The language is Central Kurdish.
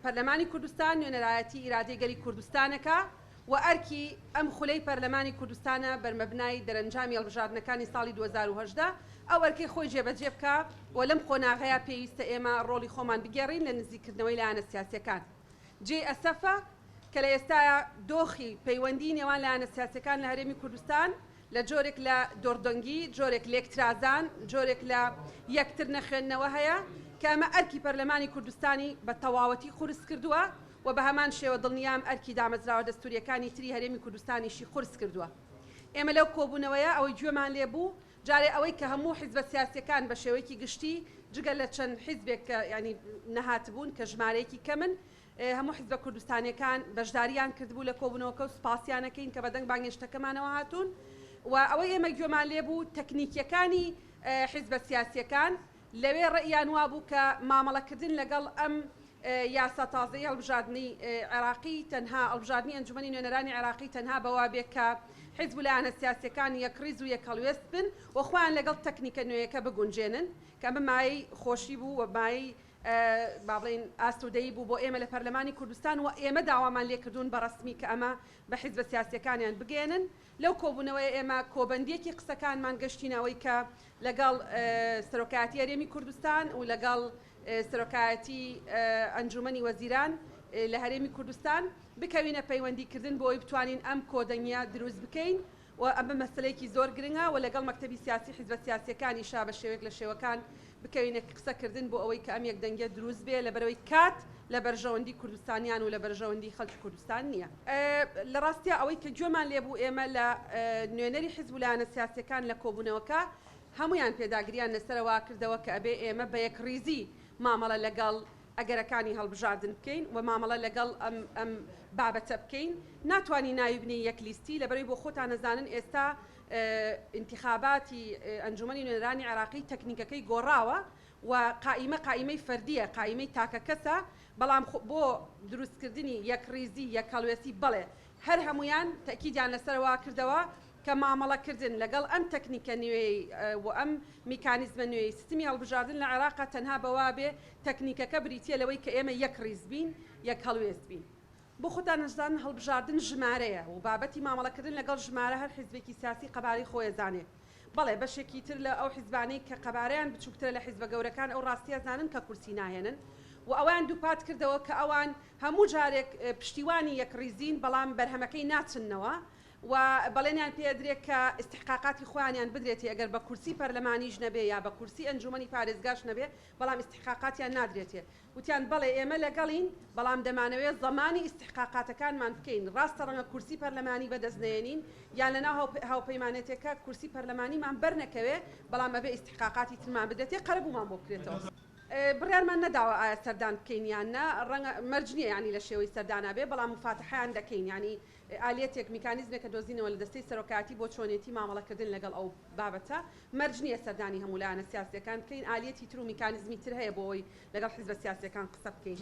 پەرلەمانی کوردستان نوێنەرایەتی ئیرادەی گەلی کوردستانەکە و ئەرکی ئەم خولەی پەرلەمانی کوردستانە بەرمەبنای دەرەنجامی هەڵبژاردنەکانی ساڵی 2010 ئەو ئەرکەی خۆی جێبەجێ بکە و لەم قۆناغەیە پێویستە ئێمە ڕۆڵی خۆمان بگێڕین لە نزیکردنەوەی لایەنە سیاسیەکان. جێ ئەسەفە کە لە ئێستاە دۆخی پەیوەندی نێوان لایەنە سیاسیەکان لە هەرێمی کوردستان لە جۆرێک لە دۆردەنگی، جۆرێک لێکترازان، جۆرێک لە یەکتر نەخوێندنەوە هەیە کە ئەمە ئەرکی پەرلەمانی کوردستانی بە تەواوەتی قورس کردووە و بە هەمان شێوە دڵنیام ئەرکی دامەزراوە دەستوریەکانی تری هەرێمی کوردستانیشی قورس کردووە. ئێمە لەو کۆبوونەوەیە ئەوەی گوێمان لێبوو جارێ ئەوەی کە هەموو حیزبە سیاسیەکان بە شێوەیەکی گشتی جگە لە چەند حیزبێک کە ینی نەهاتبوون کە ژمارەیەکی کەمن هەموو حیزبە کوردستانیەکان بەشداریان کردبوو لە کۆبوونەوەکە و سپاسیانەکەین کە بەدەنگ بانگێشتەکەمانەوە هاتوون و ئەوەی ئێمە گوێمان لێبوو تەکنیکیەکانی حیزبە سیاسیەکان لەوێ ڕێیان وابوو کە مامەڵەکردن لەگەڵ ئەم یاسا تازەی هەڵبژاردننی عێراقی تەنها هەڵبژاردننی ئەنجومەنی نوێنەرانی عێراقی تەنها بەوا بێت کە حیزب لایەنە سیاسیەکان یەکڕیز و یەکەڵوێست بن و خۆیان لەگەڵ تەکنیکە نوێیەکە بگونجێنن کە ئەمە مایەی خۆشی بوو و مایەی با بڵێن ئاسوودەیی بوو بۆ ئێمە لە پەرلەمانی کوردستان و ئێمە داوامان لێکردوون بە ڕسمی کە ئەمە بە حیزبە سیاسیەکانیان بگێنن. لەو کۆبوونەوەی ئێمە کۆبەندیەکی قسەکانمان گەشتینەوەی کە لەگەڵ سەرۆکایەتی هەرێمی کوردستان و لەگەڵ سەرۆکایەتی ئەنجومەنی وەزیران لە هەرێمی کوردستان بکەوینە پەیوەندیکردن بۆ ئەوی بتوانین ئەم کۆدەنگە دروست بکەین و ئەمە مەسلەیەکی زۆر گرنگە و لەگەڵ مەکتەبی سیاسی حیزبە سیاسیەکانی شا بە شێوەیەک لە شێوەکان بکەوینە قسەکردن بۆ ئەوەی کە ئەم یەکدەنگە دروست بێ لە بەرەوەی کات لە بەرژەوەندی کوردستانیان و لە بەرژەوەندی خەڵکی کوردستان نییە. لە ڕاستیە ئەوەی کە گوێمان لێبوو ئێمە لە نوێنەری حیزب لایەنە سیاسیەکان لە کۆبوونەوەکە هەمویان پێداگریان لەسەرەوە کردەوە کە ئەبێ ئێمە بە یەکڕیزی مامەڵە لەگەڵ ئەگەرەکانی هەڵبژاردن بکەین و مامەڵە لەگەڵ ئەم بابەتە بکەین. ناتوانین ناوی بنی یەک لیستی لەبەرەوەی بۆ خۆتان نەزانن ئێستا انتخاباتی ئەنجومەنی نوێنەرانی عێراقی تەکنیکەکەی گۆڕاوە و قائیمەی فەردیە، قائیمەی تاکە کەسە، بەڵام بۆ دروستکردنی یەکڕیزی یەکەڵوێسی بڵێ هەر هەمویان تەکیدیان لەسەرەوە کردەوە کە مامەڵەکردن لەگەڵ ئەم تەکنیکە نوێی و ئەم میکانیزمە نوێی سیستمی هەڵبژاردن لە عێراقا تەنها بەوا بێ تەکنیکەکە بریتیە لەوەی کە ئێمە یەک ڕیز بین، یەک هەڵوێست بین. بۆ خۆتان نەزانن هەڵبژاردن ژمارەیە و بابەتی مامەڵەکردن لەگەڵ ژمارە هەر حیزبێکی سیاسی قەبارەی خۆی زانێ. بەڵێ بەشێکی تر لە ئەو حیزبانەی کە قەبارەیان بچووکترە لە حیزبە گەورەکان ئەو ڕاستیە زانن کە کورسی ناهێنن و ئەوان دووپات کردەوە کە ئەوان هەموو جارێک پشتیوانی یەکڕیزین بەڵام بەرهەمەکەی ناچنەوە و بەڵێنیان پێدرێت کە استحقاقاتی خۆیانیان بدرێتی ئەگەر بە کورسی پەرلەمانیش نەبێ یا بە کورسی ئەنجومەنی پارێزگاش نەبێ بەڵام استحقاقاتیان نادرێتێ. وتیان بەڵێ ئێمە لەگەڵین بەڵام دەمانەوێت زەمانی استحقاقاتەکانمان بکەین. ڕاستە ڕەنگە کورسی پەرلەمانی بەدەستنێنین یان لەناو هاوپەیمانێتێکە کورسی پەرلەمانیمان بەرنەکەوێ بەڵام ئەبێ استحقاقاتی ترمان بدرێتێ قەرەبوومان بۆ بکرێتەوە. بڕیارمان نەداوە ئایا سەردان بکەین یان نە، ڕەنگە مەرج نییە ینی لە شێوەی سەردانە بێ بەڵام مفاتحەیان دەکەین، ینی ئالێتێک میکانیزمێکە دۆزینەوە لە دەستەی سەرۆکاتی بۆ چۆنێتی مامەڵەکردن لەگەڵ ئەو بابەتە. مەرج نییە سەردانی هەموو لایەنە سیاسیەکان بکەین، ئالێتی تر و میکانیزمی تر هەیە بۆ ئەوی لەگەڵ حیزبە سیاسیەکان قسە بکەین.